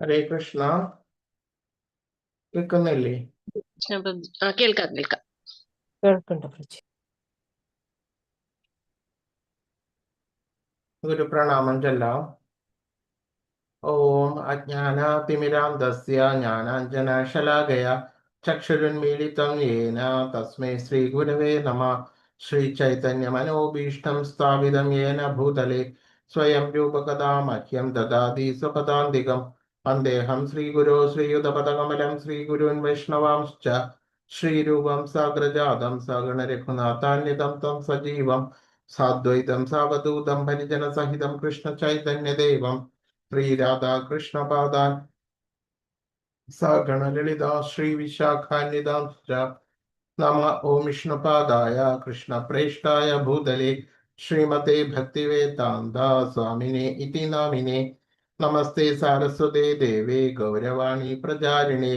ഹരേ കൃഷ്ണ. കേൾക്കുന്നില്ലേ? കേൾക്കാം കേൾക്കാം. ഒരു പ്രണാമം ചൊല്ലാം. ഓം അജ്ഞാനാതിമിരാന്ധസ്യ ജ്ഞാനാഞ്ജനശലാകയ ചക്ഷുരുന്മീലിതം യേന തസ്മൈ ശ്രീഗുരവേ നമഃ. ശ്രീചൈതന്യമനോഭീഷ്ടം സ്ഥാപിതം യേന ഭൂതലേ സ്വയം രൂപകഥാ മഹ്യം ദദാതി സ്വപദാന്തികം. വന്ദേഹം ശ്രീഗുരോ ശ്രീയുതപദകമലം ശ്രീഗുരുൻ വൈഷ്ണവാംശ്ച ശ്രീരൂപം സാഗ്രജാതം സഗണരഘുനാഥാന്വിതം തം സജീവം സാദ്വൈതം സാവധൂതം പരിജനസഹിതം കൃഷ്ണചൈതന്യദേവം ശ്രീരാധാകൃഷ്ണപാദാൻ സഗണലളിതാ ശ്രീവിശാഖാന്വിതാംശ്ച. നമ ഓം വിഷ്ണുപാദായ കൃഷ്ണപ്രേഷ്ഠായ ഭൂതലേ ശ്രീമതേ ഭക്തിവേദാന്ത സ്വാമിനെ ഇതി നാമിനെ. നമസ്തേ സാരസ്വതേ ദേവേ ഗൗരവാണി പ്രചാരിണേ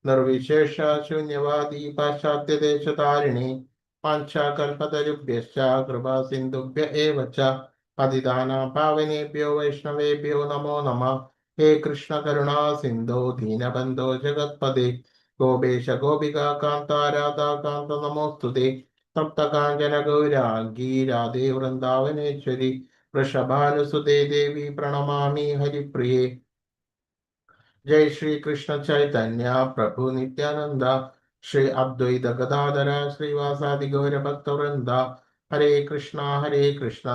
നിർവിശേഷ ശൂന്യവാദി പാശ്ചാത്യദേശതാരിണി. വാഞ്ചാകൽപതരുഭ്യശ്ച കൃപാ സിന്ധുഭ്യ ഏവ ച പതിതാനാം പാവനേഭ്യോ വൈഷ്ണവേഭ്യോ നമോ നമഃ. ഹേ കൃഷ്ണ കരുണാ സിന്ധോ ദീനബന്ധോ ജഗത്പദേ ഗോപേശ ഗോപികാ കാന്ത രാധാ കാന്ത നമോസ്തുതേ. തപ്തകാഞ്ചന ഗൗരാംഗീ രാധേ വൃന്ദാവനേശ്വരി വൃഷഭാനുസുതേ ദേവി പ്രണമാമി ഹരിപ്രിയേ. ജയ ശ്രീ കൃഷ്ണ ചൈതന്യ പ്രഭു നിത്യാനന്ദ ശ്രീ അദ്വൈത ഗദാധര ശ്രീവാസാദി ഗൗരഭക്തവൃന്ദ. ഹരേ കൃഷ്ണ കൃഷ്ണ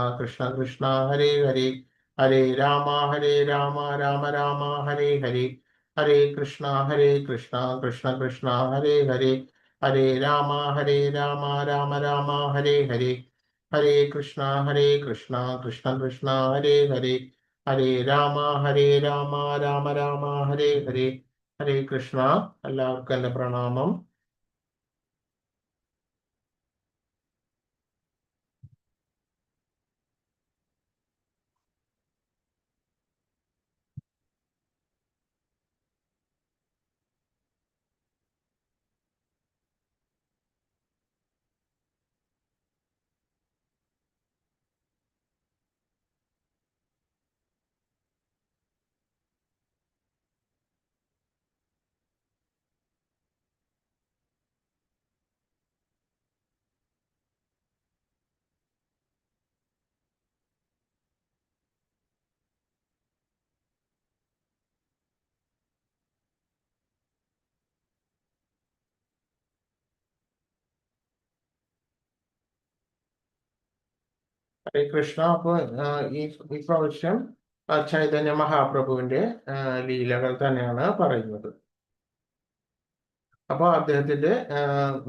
കൃഷ്ണ ഹരേ ഹരേ ഹരേ രാമ രാമ രാമ ഹരേ ഹരേ. ഹരേ കൃഷ്ണ കൃഷ്ണ കൃഷ്ണ ഹരേ ഹരേ ഹരേ രാമ രാമ രാമ ഹരേ ഹരേ. ഹരേ കൃഷ്ണ കൃഷ്ണ കൃഷ്ണ ഹരേ ഹരേ ഹരേ രാമ രാമ രാമ ഹരേ ഹരേ. ഹരേ കൃഷ്ണ. എല്ലാവർക്കും എൻ്റെ പ്രണാമം. ഹരേ കൃഷ്ണ. അപ്പോൾ ഈ പ്രാവശ്യം ചൈതന്യ മഹാപ്രഭുവിന്റെ ലീലകൾ തന്നെയാണ് പറയുന്നത്. അപ്പോൾ അദ്ദേഹത്തിന്റെ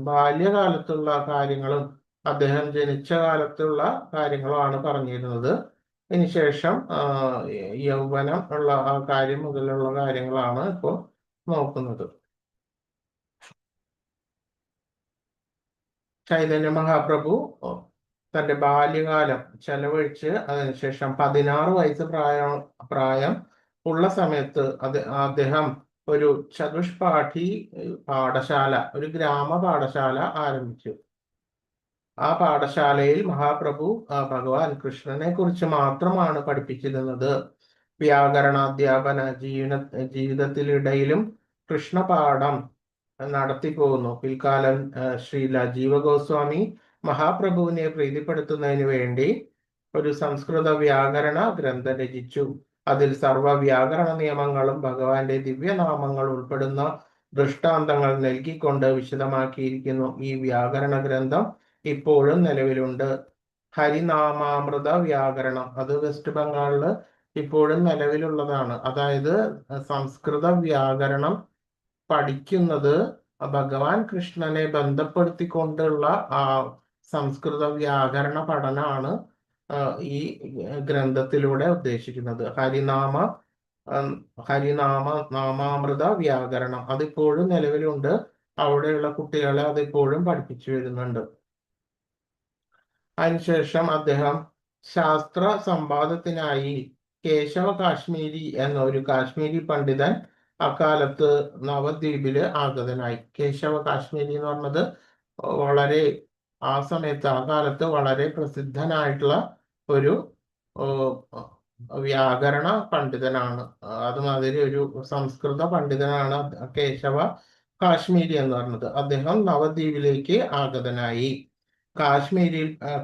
ബാല്യകാലത്തുള്ള കാര്യങ്ങളും അദ്ദേഹം ജനിച്ച കാലത്തുള്ള കാര്യങ്ങളുമാണ് പറഞ്ഞിരുന്നത്. അതിനുശേഷം യൗവനം ഉള്ള ആ കാര്യം മുതലുള്ള കാര്യങ്ങളാണ് ഇപ്പോൾ നോക്കുന്നത്. ചൈതന്യ മഹാപ്രഭു തന്റെ ബാല്യകാലം ചെലവഴിച്ച് അതിനുശേഷം 16 വയസ്സ് പ്രായം ഉള്ള സമയത്ത് അദ്ദേഹം ഒരു ചതുഷ്പാഠി പാഠശാല, ഒരു ഗ്രാമ പാഠശാല ആരംഭിച്ചു. ആ പാഠശാലയിൽ മഹാപ്രഭു ഭഗവാൻ കൃഷ്ണനെ കുറിച്ച് മാത്രമാണ് പഠിപ്പിച്ചിരുന്നത്. വ്യാകരണാധ്യാപന ജീവിതത്തിനിടയിലും കൃഷ്ണപാഠം നടത്തി പോകുന്നു. പിൽക്കാലം ശ്രീല ജീവഗോസ്വാമി മഹാപ്രഭുവിനെ പ്രീതിപ്പെടുത്തുന്നതിന് വേണ്ടി ഒരു സംസ്കൃത വ്യാകരണ ഗ്രന്ഥം രചിച്ചു. അതിൽ സർവ വ്യാകരണ നിയമങ്ങളും ഭഗവാന്റെ ദിവ്യനാമങ്ങൾ ഉൾപ്പെടുന്ന ദൃഷ്ടാന്തങ്ങൾ നൽകിക്കൊണ്ട് വിശദമാക്കിയിരിക്കുന്നു. ഈ വ്യാകരണ ഗ്രന്ഥം ഇപ്പോഴും നിലവിലുണ്ട്. ഹരിനാമാമൃത വ്യാകരണം, അത് വെസ്റ്റ് ബംഗാളില് ഇപ്പോഴും നിലവിലുള്ളതാണ്. അതായത് സംസ്കൃത വ്യാകരണം പഠിക്കുന്നത് ഭഗവാൻ കൃഷ്ണനെ ബന്ധപ്പെടുത്തിക്കൊണ്ടുള്ള സംസ്കൃത വ്യാകരണ പഠനമാണ് ഈ ഗ്രന്ഥത്തിലൂടെ ഉദ്ദേശിക്കുന്നത്. നാമാമൃത വ്യാകരണം അതിപ്പോഴും നിലവിലുണ്ട്. അവിടെയുള്ള കുട്ടികളെ അതിപ്പോഴും പഠിപ്പിച്ചു വരുന്നുണ്ട്. അതിനുശേഷം അദ്ദേഹം ശാസ്ത്ര സമ്പാദത്തിനായി കേശവ കാശ്മീരി എന്ന ഒരു കാശ്മീരി പണ്ഡിതൻ അക്കാലത്ത് നവദ്വീപില് ആഗതനായി. കേശവ കാശ്മീരി എന്ന് പറഞ്ഞത് വളരെ ആ സമയത്ത് ആ കാലത്ത് വളരെ പ്രസിദ്ധനായിട്ടുള്ള ഒരു വ്യാകരണ പണ്ഡിതനാണ്. അതുമാതിരി ഒരു സംസ്കൃത പണ്ഡിതനാണ് കേശവ കാശ്മീരി എന്ന് പറഞ്ഞത്. അദ്ദേഹം നവദ്വീപിലേക്ക് ആഗതനായി.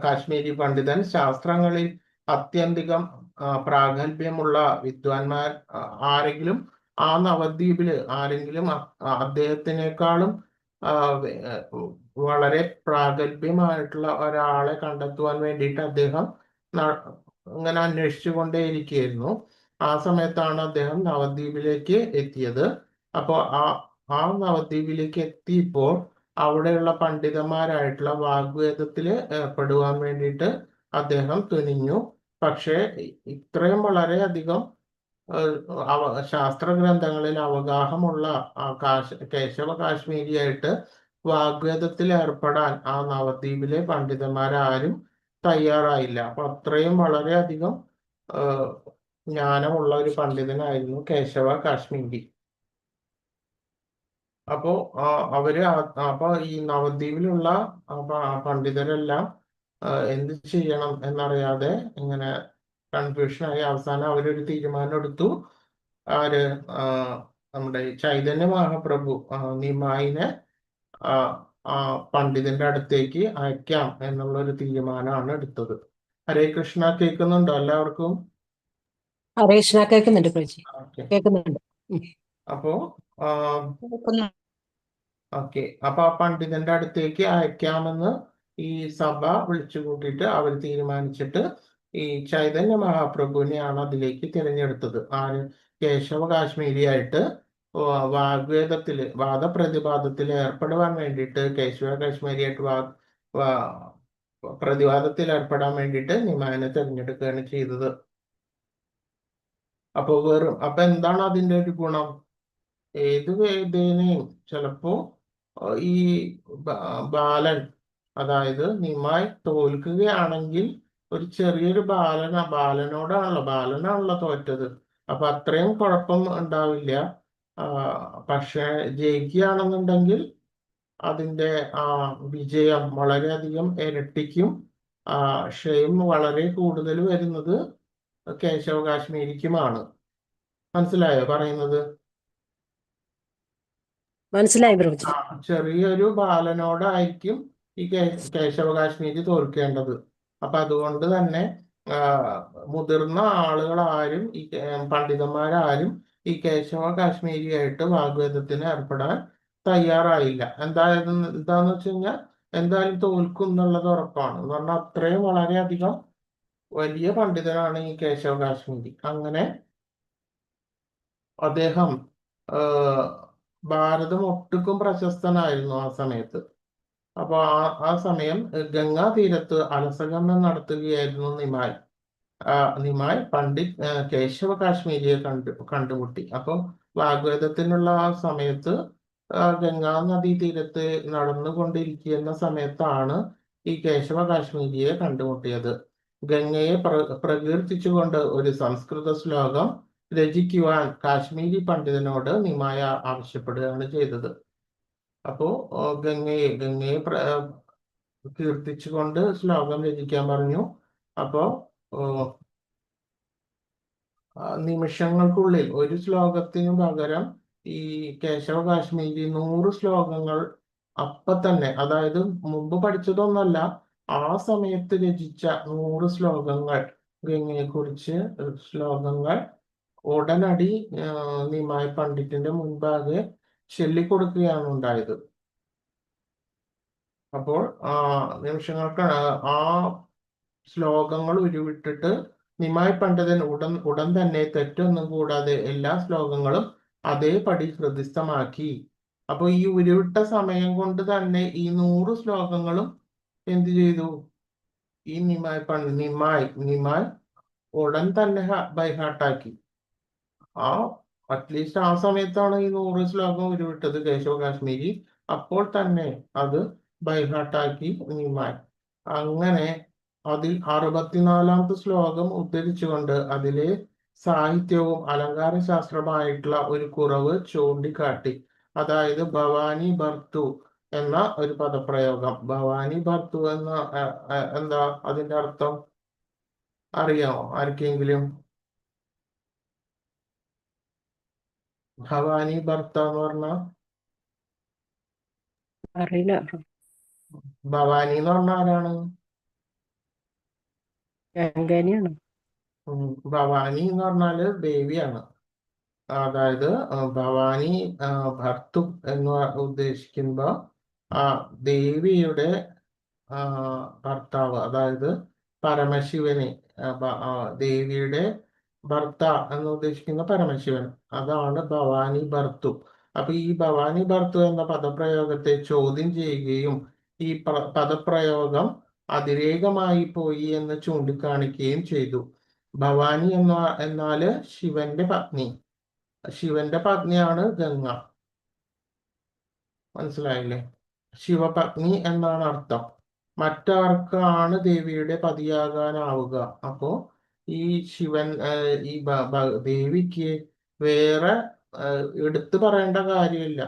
കാശ്മീരി പണ്ഡിതൻ ശാസ്ത്രങ്ങളിൽ അത്യന്തികം പ്രാഗൽഭ്യമുള്ള വിദ്വാൻമാർ ആരെങ്കിലും ആ നവദ്വീപില് ആരെങ്കിലും അദ്ദേഹത്തിനേക്കാളും വളരെ പ്രാഗൽഭ്യമായിട്ടുള്ള ഒരാളെ കണ്ടെത്തുവാൻ വേണ്ടിയിട്ട് അദ്ദേഹം ഇങ്ങനെ അന്വേഷിച്ചു കൊണ്ടേയിരിക്കുകയായിരുന്നു. ആ സമയത്താണ് അദ്ദേഹം നവദ്വീപിലേക്ക് എത്തിയത്. അപ്പോൾ ആ നവദ്വീപിലേക്ക് എത്തിയപ്പോൾ അവിടെയുള്ള പണ്ഡിതന്മാരായിട്ടുള്ള വാഗ്വേദത്തില് ഏർപ്പെടുവാൻ വേണ്ടിയിട്ട് അദ്ദേഹം തുനിഞ്ഞു. പക്ഷേ ഇത്രയും വളരെയധികം ശാസ്ത്ര ഗ്രന്ഥങ്ങളിൽ അവഗാഹമുള്ള കേശവ കാശ്മീരിയായിട്ട് വാഗ്വേദത്തിൽ ഏർപ്പെടാൻ ആ നവദ്വീപിലെ പണ്ഡിതന്മാരാരും തയ്യാറായില്ല. അപ്പൊ അത്രയും വളരെയധികം ജ്ഞാനമുള്ള ഒരു പണ്ഡിതനായിരുന്നു കേശവ കാശ്മീരി. അപ്പോ അപ്പൊ ഈ നവദ്വീപിലുള്ള പണ്ഡിതരെല്ലാം എന്ത് ചെയ്യണം എന്നറിയാതെ ഇങ്ങനെ കൺഫ്യൂഷനായി അവസാനം അവരൊരു തീരുമാനം എടുത്തു. നമ്മുടെ ചൈതന്യ മഹാപ്രഭു നിമായിനെ പണ്ഡിതന്റെ അടുത്തേക്ക് അയക്കാം എന്നുള്ള ഒരു തീരുമാനമാണ് എടുത്തത്. ഹരേ കൃഷ്ണ, കേൾക്കുന്നുണ്ടോ എല്ലാവർക്കും? ഹരേ കൃഷ്ണ, കേൾക്കുന്നുണ്ട് പ്രജി, കേൾക്കുന്നുണ്ട്. അപ്പോ ഓക്കെ, അപ്പൊ ആ പണ്ഡിതന്റെ അടുത്തേക്ക് അയക്കാമെന്ന് ഈ സഭ വിളിച്ചു കൂട്ടിയിട്ട് അവർ തീരുമാനിച്ചിട്ട് ഈ ചൈതന്യ മഹാപ്രഭുവിനെയാണ് അതിലേക്ക് തിരഞ്ഞെടുത്തത്. ആര്? കേശവ കാശ്മീരിയായിട്ട് വാഗ്വേദത്തില് വാദപ്രതിവാദത്തിൽ ഏർപ്പെടുവാൻ വേണ്ടിയിട്ട്, കേശവ കാശ്മീരിയായിട്ട് പ്രതിവാദത്തിൽ ഏർപ്പെടാൻ വേണ്ടിയിട്ട് നിമായനെ തിരഞ്ഞെടുക്കുകയാണ് ചെയ്തത്. അപ്പൊ എന്താണ് അതിന്റെ ഒരു ഗുണം? ഏത് വേദേനയും ചിലപ്പോ ഈ ബാലൻ, അതായത് നിമായി തോൽക്കുകയാണെങ്കിൽ ഒരു ചെറിയൊരു ബാലനാണല്ലോ തോറ്റത്. അപ്പൊ അത്രയും കുഴപ്പം ഉണ്ടാവില്ല. പക്ഷെ ജയിക്കുകയാണെന്നുണ്ടെങ്കിൽ അതിന്റെ വിജയം വളരെയധികം ഇരട്ടിക്കും. ക്ഷയം വളരെ കൂടുതൽ വരുന്നത് കേശവ കാശ്മീരിക്കുമാണ്. മനസ്സിലായോ പറയുന്നത്? മനസ്സിലായി പ്രഭുജി. ചെറിയൊരു ബാലനോടായിരിക്കും ഈ കേശവ കാശ്മീരി തോൽക്കേണ്ടത്. അപ്പൊ അതുകൊണ്ട് തന്നെ മുതിർന്ന ആളുകളാരും പണ്ഡിതന്മാരാരും ഈ കേശവ കാശ്മീരിയായിട്ട് വാഗ്വേദത്തിന് ഏർപ്പെടാൻ തയ്യാറായില്ല. എന്താന്ന് വെച്ച് കഴിഞ്ഞാൽ എന്തായാലും തോൽക്കും എന്നുള്ളത് ഉറപ്പാണ്. എന്ന് പറഞ്ഞാൽ അത്രയും വളരെയധികം വലിയ പണ്ഡിതനാണ് ഈ കേശവ കാശ്മീരി. അങ്ങനെ അദ്ദേഹം ഭാരതം ഒട്ടുക്കും പ്രശസ്തനായിരുന്നു ആ സമയത്ത്. അപ്പൊ ആ സമയം ഗംഗാ തീരത്ത് അലസഗമനം നടത്തുകയായിരുന്നു നിമായി പണ്ഡിറ്റ് കേശവ കാശ്മീരിയെ കണ്ടുമുട്ടി. അപ്പൊ വാഗ്വേദത്തിനുള്ള ആ സമയത്ത് ഗംഗാ നദീ തീരത്ത് നടന്നുകൊണ്ടിരിക്കുന്ന സമയത്താണ് ഈ കേശവ കാശ്മീരിയെ കണ്ടുമുട്ടിയത്. ഗംഗയെ പ്രകീർത്തിച്ചുകൊണ്ട് ഒരു സംസ്കൃത ശ്ലോകം രചിക്കുവാൻ കാശ്മീരി പണ്ഡിതനോട് നിമായ ആവശ്യപ്പെടുകയാണ് ചെയ്തത്. അപ്പോ ഗംഗയെ കീർത്തിച്ചുകൊണ്ട് ശ്ലോകം രചിക്കാൻ പറഞ്ഞു. അപ്പോ നിമിഷങ്ങൾക്കുള്ളിൽ ഒരു ശ്ലോകത്തിനു പകരം ഈ കേശവ കാശ്മീരി 100 ശ്ലോകങ്ങൾ അപ്പൊ തന്നെ, അതായത് മുമ്പ് പഠിച്ചതൊന്നല്ല, ആ സമയത്ത് രചിച്ച 100 ശ്ലോകങ്ങൾ, ഗംഗയെ കുറിച്ച് ശ്ലോകങ്ങൾ ഉടനടി നിമായ പണ്ഡിറ്റിന്റെ മുൻപാകെ ചൊല്ലിക്കൊടുക്കുകയാണ് ഉണ്ടായത്. അപ്പോൾ നിമിഷങ്ങൾക്ക് ആ ശ്ലോകങ്ങൾ ഉരുവിട്ടിട്ട് നിമായി പണ്ഡിതൻ ഉടൻ തന്നെ തെറ്റൊന്നും കൂടാതെ എല്ലാ ശ്ലോകങ്ങളും അതേപടി ഹൃദിസ്ഥമാക്കി. അപ്പൊ ഈ ഉരുവിട്ട സമയം കൊണ്ട് തന്നെ ഈ 100 ശ്ലോകങ്ങളും എന്ത് ചെയ്തു? ഈ നിമായി ഉടൻ തന്നെ ബൈഹാർട്ടാക്കി. അറ്റ്ലീസ്റ്റ് ആ സമയത്താണ് ഈ 100 ശ്ലോകം ഉരുവിട്ടത് കേശവ കാശ്മീരി. അപ്പോൾ തന്നെ അത് ബൈഹാർട്ടാക്കി നിമായി. അങ്ങനെ അതിൽ 64ാമത്തെ ശ്ലോകം ഉദ്ധരിച്ചുകൊണ്ട് അതിലെ സാഹിത്യവും അലങ്കാര ശാസ്ത്രമായിട്ടുള്ള ഒരു കുറവ് ചൂണ്ടിക്കാട്ടി. അതായത് ഭവാനി ഭർത്തു എന്ന ഒരു പദപ്രയോഗം. ഭവാനി ഭർത്തു എന്ന എന്താ അതിന്റെ അർത്ഥം അറിയാമോ ആർക്കെങ്കിലും? ഭവാനി ഭർത്ത എന്ന് പറഞ്ഞ അറിയില്ല. ഭവാനി എന്ന് പറഞ്ഞ ആരാണ്? ഗംഗാനിയാണ്. ഭവാനി എന്ന് പറഞ്ഞാല് ദേവിയാണ്. അതായത് ഭവാനി ഭർത്തു എന്ന് ഉദ്ദേശിക്കുമ്പോ ആ ദേവിയുടെ ഭർത്താവ്, അതായത് പരമശിവനെ, ദേവിയുടെ ഭർത്ത എന്ന് ഉദ്ദേശിക്കുന്ന പരമശിവൻ, അതാണ് ഭവാനി ഭർത്തു. അപ്പൊ ഈ ഭവാനി ഭർത്തു എന്ന പദപ്രയോഗത്തെ ചോദ്യം ചെയ്യുകയും ഈ പദപ്രയോഗം അതിരേകമായി പോയി എന്ന് ചൂണ്ടിക്കാണിക്കുകയും ചെയ്തു. ഭവാനി എന്നാല് ശിവന്റെ പത്നി. ശിവന്റെ പത്നിയാണ് ഗംഗ. മനസ്സിലായില്ലേ? ശിവപത്നി എന്നാണ് അർത്ഥം. മറ്റാർക്കാണ് ദേവിയുടെ പതിയാകാനാവുക? അപ്പോ ഈ ശിവൻ ഈ ദേവിക്ക് വേറെ എടുത്തു പറയേണ്ട കാര്യമില്ല.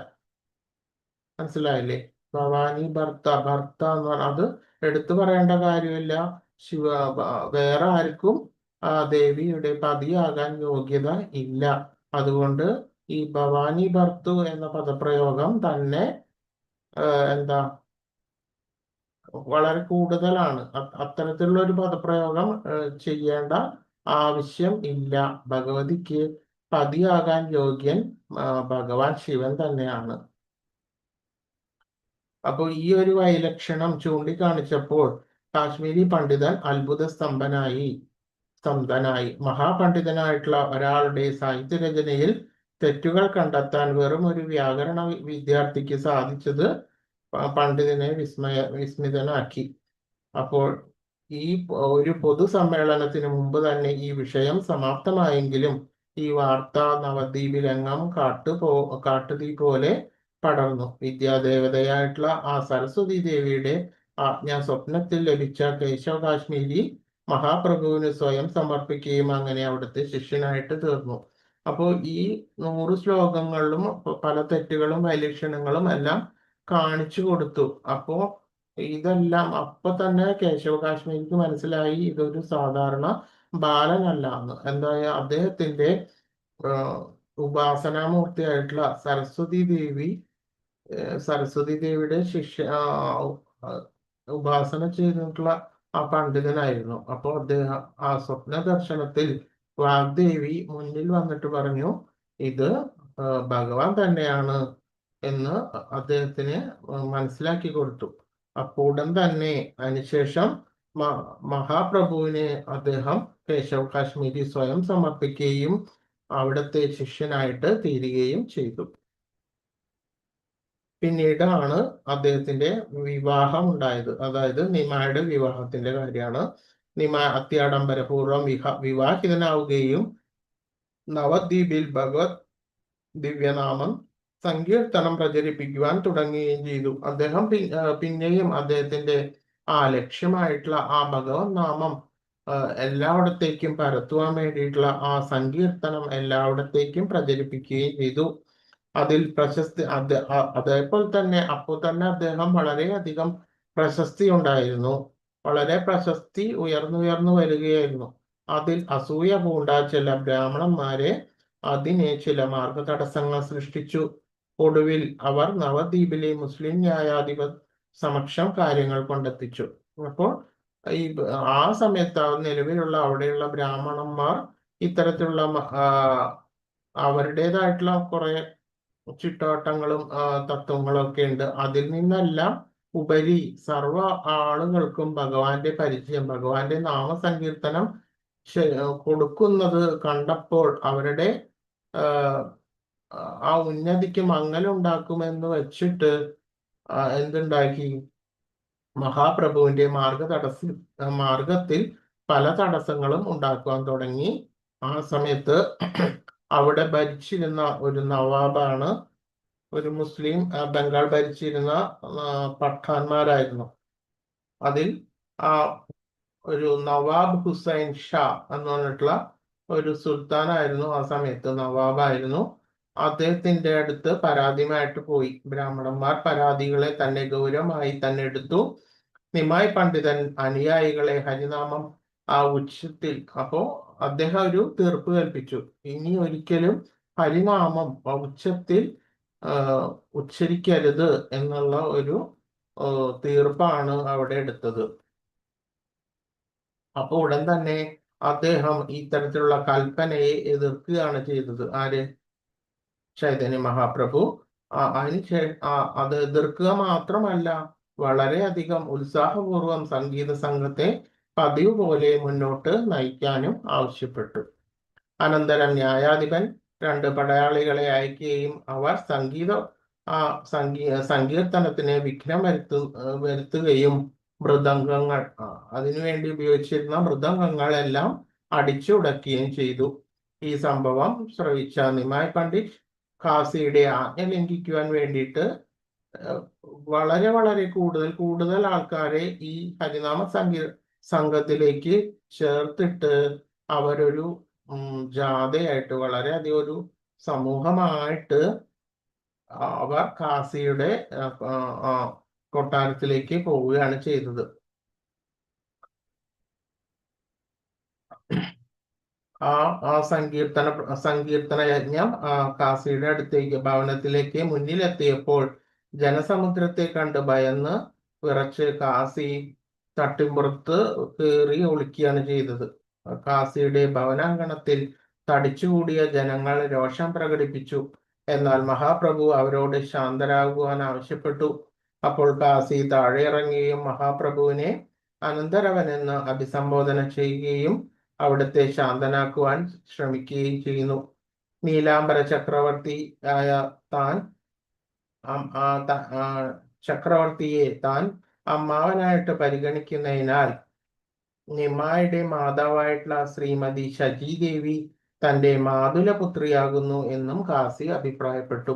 മനസ്സിലായില്ലേ? ഭവാനി ഭർത്ത എന്ന് പറഞ്ഞാൽ അത് എടുത്തു പറയേണ്ട കാര്യമില്ല. ശിവ വേറെ ആർക്കും ദേവിയുടെ പതിയാകാൻ യോഗ്യത ഇല്ല. അതുകൊണ്ട് ഈ ഭവാനി ഭർത്തു എന്ന പദപ്രയോഗം തന്നെ എന്താ വളരെ കൂടുതലാണ്. അത്തരത്തിലുള്ള ഒരു പദപ്രയോഗം ചെയ്യേണ്ട ആവശ്യം ഇല്ല. ഭഗവതിക്ക് പതിയാകാൻ യോഗ്യൻ ഭഗവാൻ ശിവൻ തന്നെയാണ്. അപ്പോൾ ഈ ഒരു വൈലക്ഷണം ചൂണ്ടിക്കാണിച്ചപ്പോൾ കാശ്മീരി പണ്ഡിതൻ അത്ഭുത സ്തംഭനായി. മഹാപണ്ഡിതനായിട്ടുള്ള ഒരാളുടെ സാഹിത്യരചനയിൽ തെറ്റുകൾ കണ്ടെത്താൻ വെറും ഒരു വ്യാകരണ വിദ്യാർത്ഥിക്ക് സാധിച്ചത് പണ്ഡിതനെ വിസ്മിതനാക്കി. അപ്പോൾ ഈ ഒരു പൊതുസമ്മേളനത്തിന് മുമ്പ് തന്നെ ഈ വിഷയം സമാപ്തമായെങ്കിലും ഈ വാർത്ത നവദ്വീപിലെങ്ങും കാട്ടുതീ പോലെ പടർന്നു. വിദ്യാദേവതയായിട്ടുള്ള ആ സരസ്വതി ദേവിയുടെ ആജ്ഞ സ്വപ്നത്തിൽ ലഭിച്ച കേശവ കാശ്മീരി മഹാപ്രഭുവിന് സ്വയം സമർപ്പിക്കുകയും അങ്ങനെ അവിടുത്തെ ശിഷ്യനായിട്ട് തീർന്നു. അപ്പോൾ ഈ 100 ശ്ലോകങ്ങളിലും പല തെറ്റുകളും വൈലക്ഷണങ്ങളും എല്ലാം കാണിച്ചു കൊടുത്തു. അപ്പോ ഇതെല്ലാം അപ്പൊ തന്നെ കേശവ കാശ്മീരിക്ക് മനസ്സിലായി ഇതൊരു സാധാരണ ബാലനല്ല എന്ന്. എന്തായ അദ്ദേഹത്തിന്റെ ഉപാസനാമൂർത്തിയായിട്ടുള്ള സരസ്വതി ദേവിയുടെ ഉപാസന ചെയ്തിട്ടുള്ള ആ പണ്ഡിതനായിരുന്നു. അപ്പോൾ അദ്ദേഹം ആ സ്വപ്ന ദർശനത്തിൽ വാഗ്ദേവി മുന്നിൽ വന്നിട്ട് പറഞ്ഞു, ഇത് ഭഗവാൻ തന്നെയാണ് എന്ന് അദ്ദേഹത്തിന് മനസ്സിലാക്കി കൊടുത്തു. അപ്പോൾ ഉടൻ തന്നെ അതിനുശേഷം മഹാപ്രഭുവിനെ അദ്ദേഹം കേശവ് കാശ്മീരി സ്വയം സമർപ്പിക്കുകയും അവിടുത്തെ ശിഷ്യനായിട്ട് തീരുകയും ചെയ്തു. പിന്നീടാണ് അദ്ദേഹത്തിന്റെ വിവാഹം ഉണ്ടായത്. അതായത് നിമായുടെ വിവാഹത്തിന്റെ കാര്യമാണ്. നിമ അത്യാഡംബരപൂർവ്വം വിവാഹിതനാവുകയും നവദ്വീപിൽ ഭഗവത് ദിവ്യനാമം സങ്കീർത്തനം പ്രചരിപ്പിക്കുവാൻ തുടങ്ങുകയും ചെയ്തു. അദ്ദേഹം പിന്നെയും അദ്ദേഹത്തിന്റെ ലക്ഷ്യമായിട്ടുള്ള ആ ഭഗവത് നാമം എല്ലായിടത്തേക്കും പരത്തുവാൻ വേണ്ടിയിട്ടുള്ള ആ സങ്കീർത്തനം എല്ലായിടത്തേക്കും പ്രചരിപ്പിക്കുകയും ചെയ്തു. അതിൽ പ്രശസ്തി അതേപോലെ തന്നെ അപ്പോൾ തന്നെ അദ്ദേഹം വളരെയധികം പ്രശസ്തി ഉണ്ടായിരുന്നു. വളരെ പ്രശസ്തി ഉയർന്നു വരികയായിരുന്നു. അതിൽ അസൂയ പൂണ്ട ചില ബ്രാഹ്മണന്മാരെ അതിനെ ചില മാർഗതടസ്സങ്ങൾ സൃഷ്ടിച്ചു. ഒടുവിൽ അവർ നവദ്വീപിലെ മുസ്ലിം ന്യായാധിപ സമക്ഷം കാര്യങ്ങൾ കൊണ്ടെത്തിച്ചു. അപ്പോൾ ഈ ആ സമയത്ത് നിലവിലുള്ള അവിടെയുള്ള ബ്രാഹ്മണന്മാർ ഇത്തരത്തിലുള്ള അവരുടേതായിട്ടുള്ള കുറെ ചുറ്റുവട്ടങ്ങളും തത്വങ്ങളും ഒക്കെ ഉണ്ട്. അതിൽ നിന്നെല്ലാം ഉപരി സർവ ആളുകൾക്കും ഭഗവാന്റെ പരിചയം, ഭഗവാന്റെ നാമസങ്കീർത്തനം കൊടുക്കുന്നത് കണ്ടപ്പോൾ അവരുടെ ആ ഉന്നതിക്ക് മങ്ങലുണ്ടാക്കുമെന്ന് വെച്ചിട്ട് എന്തുണ്ടാക്കി? മഹാപ്രഭുവിന്റെ മാർഗത്തിൽ പല തടസ്സങ്ങളും ഉണ്ടാക്കുവാൻ തുടങ്ങി. ആ സമയത്ത് അവിടെ ഭരിച്ചിരുന്ന ഒരു നവാബാണ്, ഒരു മുസ്ലിം ബംഗാൾ ഭരിച്ചിരുന്ന പഠാന്മാരായിരുന്നു. അതിൽ ഒരു നവാബ് ഹുസൈൻ ഷാ എന്ന് പറഞ്ഞിട്ടുള്ള ഒരു സുൽത്താനായിരുന്നു. ആ സമയത്ത് നവാബായിരുന്നു. അദ്ദേഹത്തിന്റെ അടുത്ത് പരാതിയുമായിട്ട് പോയി. ബ്രാഹ്മണന്മാർ പരാതികളെ തന്നെ ഗൗരവമായി തന്നെ എടുത്തു. നിമായി പണ്ഡിതൻ അനുയായികളെ ഹരിനാമം ഉച്ചത്തിൽ, അപ്പോ അദ്ദേഹം ഒരു തീർപ്പ് കൽപ്പിച്ചു, ഇനി ഒരിക്കലും ഹരിനാമം ഉച്ചത്തിൽ ഉച്ചരിക്കരുത് എന്നുള്ള ഒരു തീർപ്പാണ് അവിടെ എടുത്തത്. അപ്പൊ ഉടൻ തന്നെ അദ്ദേഹം ഇത്തരത്തിലുള്ള കൽപ്പനയെ എതിർക്കുകയാണ് ചെയ്തത്. ആര്? ചൈതന്യ മഹാപ്രഭു. അത് എതിർക്കുക മാത്രമല്ല, വളരെയധികം ഉത്സാഹപൂർവം സംഗീത സംഘത്തെ പതിവ് പോലെ മുന്നോട്ട് നയിക്കാനും ആവശ്യപ്പെട്ടു. അനന്തരം ന്യായാധിപൻ 2 പടയാളികളെ അയക്കുകയും അവർ സങ്കീർത്തനത്തിന് വിഘ്നം വരുത്തുകയും മൃദംഗങ്ങൾ അതിനുവേണ്ടി ഉപയോഗിച്ചിരുന്ന മൃദംഗങ്ങളെല്ലാം അടിച്ചുടക്കുകയും ചെയ്തു. ഈ സംഭവം ശ്രവിച്ച നിമായി പണ്ഡിറ്റ് ഖാസിയുടെ ആജ്ഞ ലംഘിക്കുവാൻ വേണ്ടിയിട്ട് വളരെ വളരെ കൂടുതൽ ആൾക്കാരെ ഈ ഹരിനാമ സംഘത്തിലേക്ക് ചേർത്തിട്ട് അവരൊരു ജാഥയായിട്ട്, വളരെയധികം ഒരു സമൂഹമായിട്ട് അവർ ഖാസിയുടെ കൊട്ടാരത്തിലേക്ക് പോവുകയാണ് ചെയ്തത്. ആ സങ്കീർത്തന യജ്ഞം ഖാസിയുടെ അടുത്തേക്ക് ഭവനത്തിലേക്ക് മുന്നിലെത്തിയപ്പോൾ ജനസമുദ്രത്തെ കണ്ട് ഭയന്ന് വിറച്ച് ഖാസി തട്ടിമ്പുറത്ത് കയറി ഒളിക്കുകയാണ് ചെയ്തത്. ഖാസിയുടെ ഭവനാങ്കണത്തിൽ തടിച്ചുകൂടിയ ജനങ്ങൾ രോഷം പ്രകടിപ്പിച്ചു. എന്നാൽ മഹാപ്രഭു അവരോട് ശാന്തരാകുവാൻ ആവശ്യപ്പെട്ടു. അപ്പോൾ ഖാസി താഴെ ഇറങ്ങുകയും മഹാപ്രഭുവിനെ അനന്തരവനെന്ന് അഭിസംബോധന ചെയ്യുകയും അവിടുത്തെ ശാന്തനാക്കുവാൻ ശ്രമിക്കുകയും ചെയ്യുന്നു. നീലാംബര ചക്രവർത്തിയെ താൻ അമ്മാവനായിട്ട് പരിഗണിക്കുന്നതിനാൽ നിമായുടെ മാതാവായിട്ടുള്ള ശ്രീമതി ശചി ദേവി തന്റെ മാതുലപുത്രിയാകുന്നു എന്നും ഖാസി അഭിപ്രായപ്പെട്ടു.